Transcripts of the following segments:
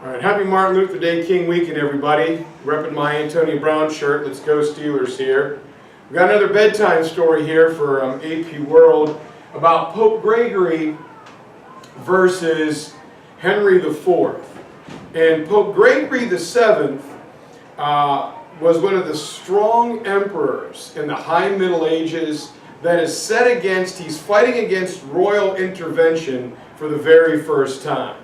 All right, happy Martin Luther Day King weekend, everybody. Repping my Antonio Brown shirt. Let's go Steelers here. We've got another bedtime story here for AP World about Pope Gregory versus Henry IV. And Pope Gregory VII was one of the strong emperors in the High Middle Ages that is set against, he's fighting against royal intervention for the very first time.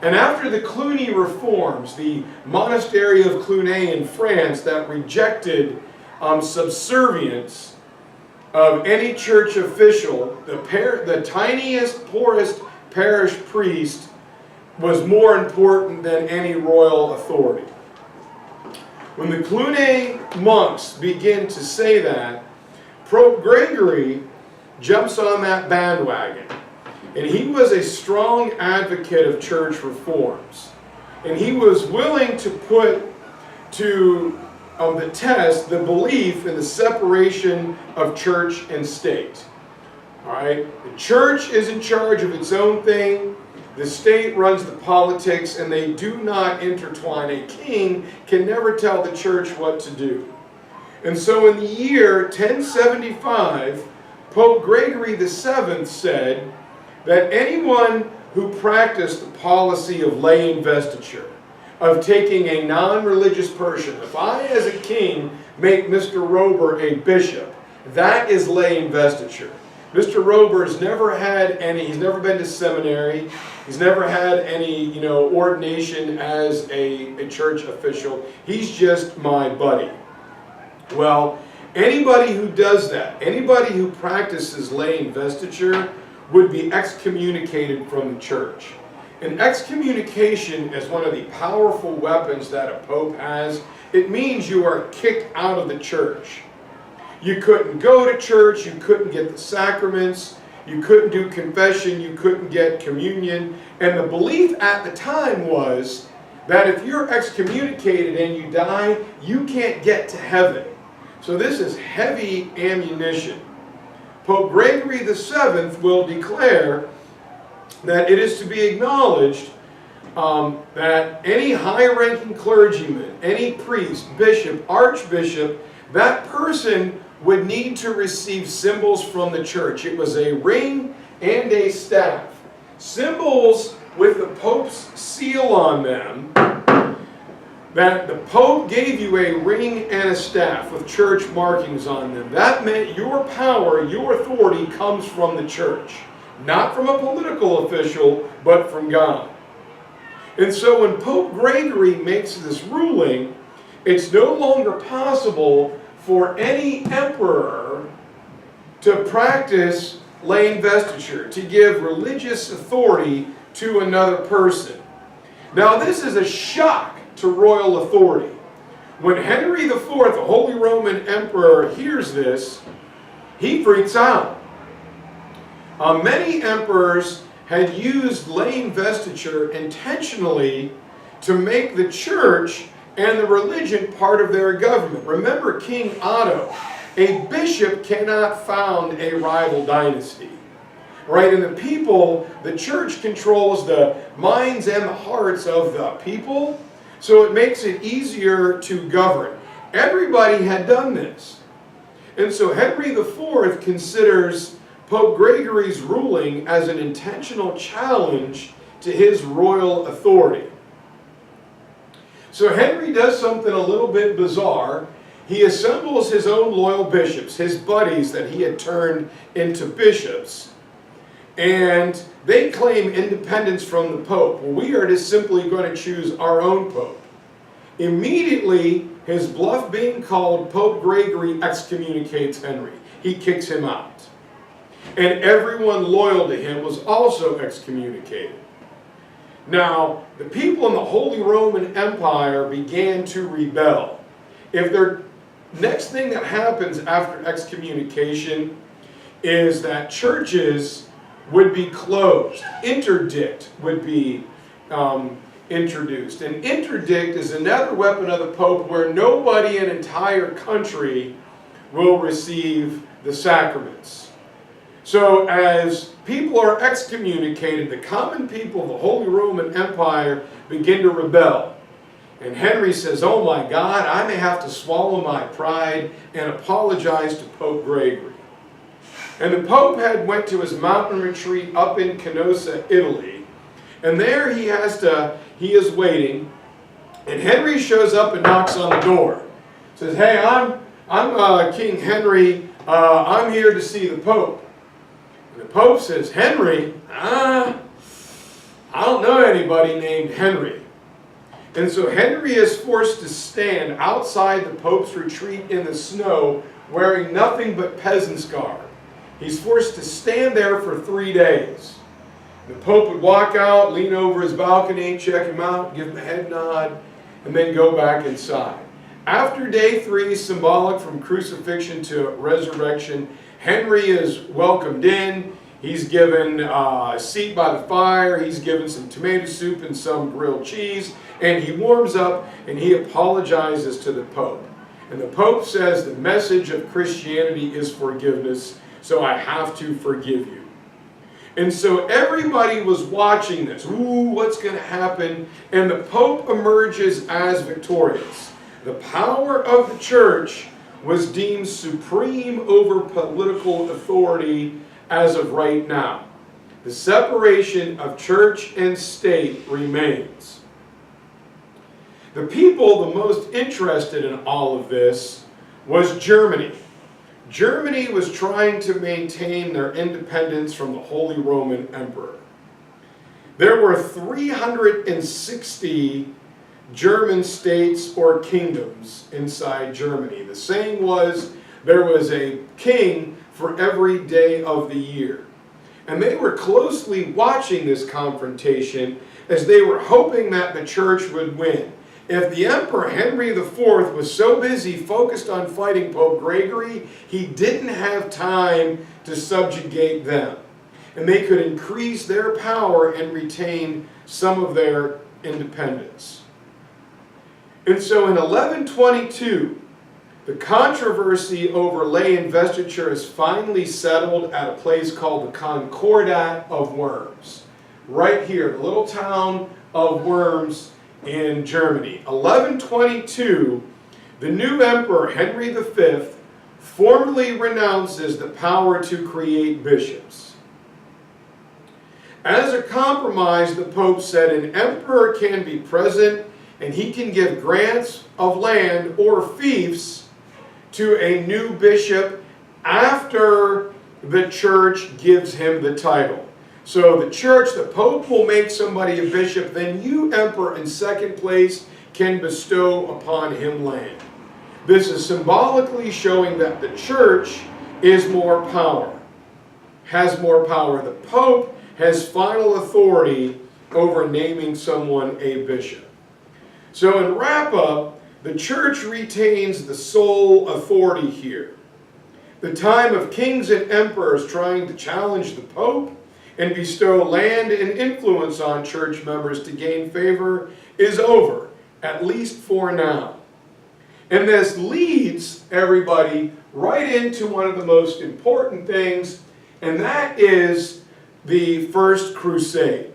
And after the Cluny reforms, the monastery of Cluny in France that rejected subservience of any church official, the tiniest, poorest parish priest was more important than any royal authority. When the Cluny monks begin to say that, Pope Gregory jumps on that bandwagon. And he was a strong advocate of church reforms. And he was willing to put to the test the belief in the separation of church and state. All right? The church is in charge of its own thing. The state runs the politics, and they do not intertwine. A king can never tell the church what to do. And so in the year 1075, Pope Gregory VII said that anyone who practiced the policy of lay investiture, of taking a non-religious person, if I as a king make Mr. Rober a bishop, that is lay investiture. Mr. Rober has never had any, he's never been to seminary, he's never had any, ordination as a church official. He's just my buddy. Well, anybody who does that, anybody who practices lay investiture, would be excommunicated from the church. And excommunication is one of the powerful weapons that a pope has. It means you are kicked out of the church. You couldn't go to church, you couldn't get the sacraments, you couldn't do confession, you couldn't get communion. And the belief at the time was that if you're excommunicated and you die, you can't get to heaven. So this is heavy ammunition. Pope Gregory VII will declare that it is to be acknowledged that any high-ranking clergyman, any priest, bishop, archbishop, that person would need to receive symbols from the church. It was a ring and a staff. Symbols with the Pope's seal on them, that the Pope gave you a ring and a staff with church markings on them. That meant your power, your authority comes from the church. Not from a political official, but from God. And so when Pope Gregory makes this ruling, it's no longer possible for any emperor to practice lay investiture, to give religious authority to another person. Now this is a shock to royal authority. When Henry IV, the Holy Roman Emperor, hears this, he freaks out. Many emperors had used lay investiture intentionally to make the church and the religion part of their government. Remember King Otto. A bishop cannot found a rival dynasty. Right? And the people, the church controls the minds and the hearts of the people. So it makes it easier to govern. Everybody had done this. And so Henry IV considers Pope Gregory's ruling as an intentional challenge to his royal authority. So Henry does something a little bit bizarre. He assembles his own loyal bishops, his buddies that he had turned into bishops, and they claim independence from the Pope. Well, we are just simply going to choose our own Pope. Immediately, his bluff being called, Pope Gregory excommunicates Henry. He kicks him out. And everyone loyal to him was also excommunicated. Now, the people in the Holy Roman Empire began to rebel. If their next thing that happens after excommunication is that churches would be closed. Interdict would be introduced. An interdict is another weapon of the Pope where nobody in an entire country will receive the sacraments. So as people are excommunicated, the common people of the Holy Roman Empire begin to rebel. And Henry says, oh my God, I may have to swallow my pride and apologize to Pope Gregory. And the Pope had went to his mountain retreat up in Canossa, Italy. And there he is waiting. And Henry shows up and knocks on the door. Says, hey, I'm King Henry. I'm here to see the Pope. And the Pope says, Henry? I don't know anybody named Henry. And so Henry is forced to stand outside the Pope's retreat in the snow wearing nothing but peasant's garb. He's forced to stand there for 3 days. The Pope would walk out, lean over his balcony, check him out, give him a head nod, and then go back inside. After day 3, symbolic from crucifixion to resurrection, Henry is welcomed in. He's given a seat by the fire. He's given some tomato soup and some grilled cheese. And he warms up and he apologizes to the Pope. And the Pope says the message of Christianity is forgiveness, so I have to forgive you. And so everybody was watching this. Ooh, what's going to happen? And the Pope emerges as victorious. The power of the church was deemed supreme over political authority as of right now. The separation of church and state remains. The people the most interested in all of this was Germany. Germany was trying to maintain their independence from the Holy Roman Emperor. There were 360 German states or kingdoms inside Germany. The saying was there was a king for every day of the year. And they were closely watching this confrontation as they were hoping that the church would win. If the Emperor Henry IV was so busy focused on fighting Pope Gregory, he didn't have time to subjugate them. And they could increase their power and retain some of their independence. And so in 1122, the controversy over lay investiture is finally settled at a place called the Concordat of Worms. Right here, the little town of Worms in Germany. 1122, the new emperor, Henry V, formally renounces the power to create bishops. As a compromise, the Pope said an emperor can be present and he can give grants of land or fiefs to a new bishop after the church gives him the title. So the church, the Pope will make somebody a bishop, then you, emperor, in second place, can bestow upon him land. This is symbolically showing that the church is more power, has more power. The Pope has final authority over naming someone a bishop. So in wrap-up, the church retains the sole authority here. The time of kings and emperors trying to challenge the Pope and bestow land and influence on church members to gain favor is over, at least for now. And this leads everybody right into one of the most important things, and that is the First Crusade.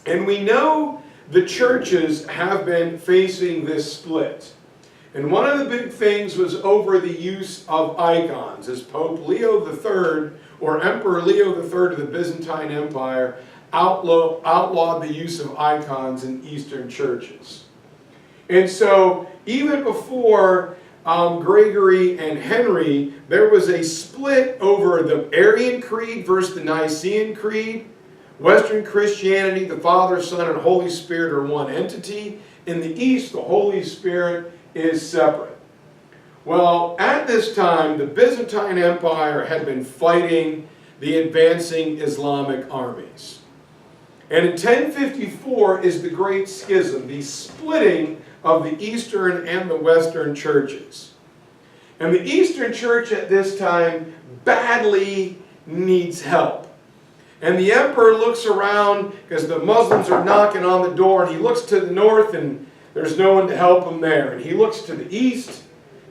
And we know the churches have been facing this split. And one of the big things was over the use of icons, as Pope Leo III, or Emperor Leo III of the Byzantine Empire, outlawed the use of icons in Eastern churches. And so, even before Gregory and Henry, there was a split over the Arian Creed versus the Nicene Creed. Western Christianity, the Father, Son, and Holy Spirit are one entity. In the East, the Holy Spirit is separate. Well, at this time, the Byzantine Empire had been fighting the advancing Islamic armies. And in 1054 is the Great Schism, the splitting of the Eastern and the Western churches. And the Eastern church at this time badly needs help. And the emperor looks around because the Muslims are knocking on the door, and he looks to the north and there's no one to help him there. And he looks to the east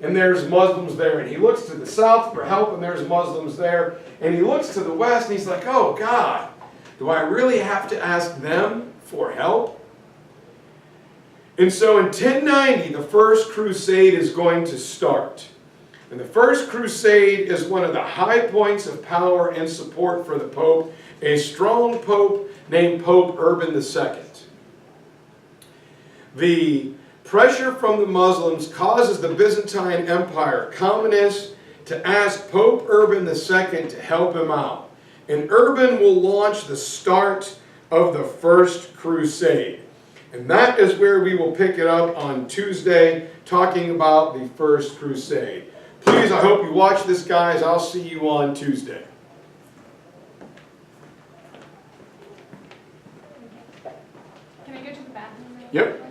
and there's Muslims there. And he looks to the south for help, and there's Muslims there. And he looks to the west, and he's like, oh God, do I really have to ask them for help? And so in 1090, the First Crusade is going to start. And the First Crusade is one of the high points of power and support for the Pope, a strong Pope named Pope Urban II. The pressure from the Muslims causes the Byzantine Empire communists to ask Pope Urban II to help him out. And Urban will launch the start of the First Crusade. And that is where we will pick it up on Tuesday, talking about the First Crusade. Please, I hope you watch this, guys. I'll see you on Tuesday. Can I go to the bathroom? Yep.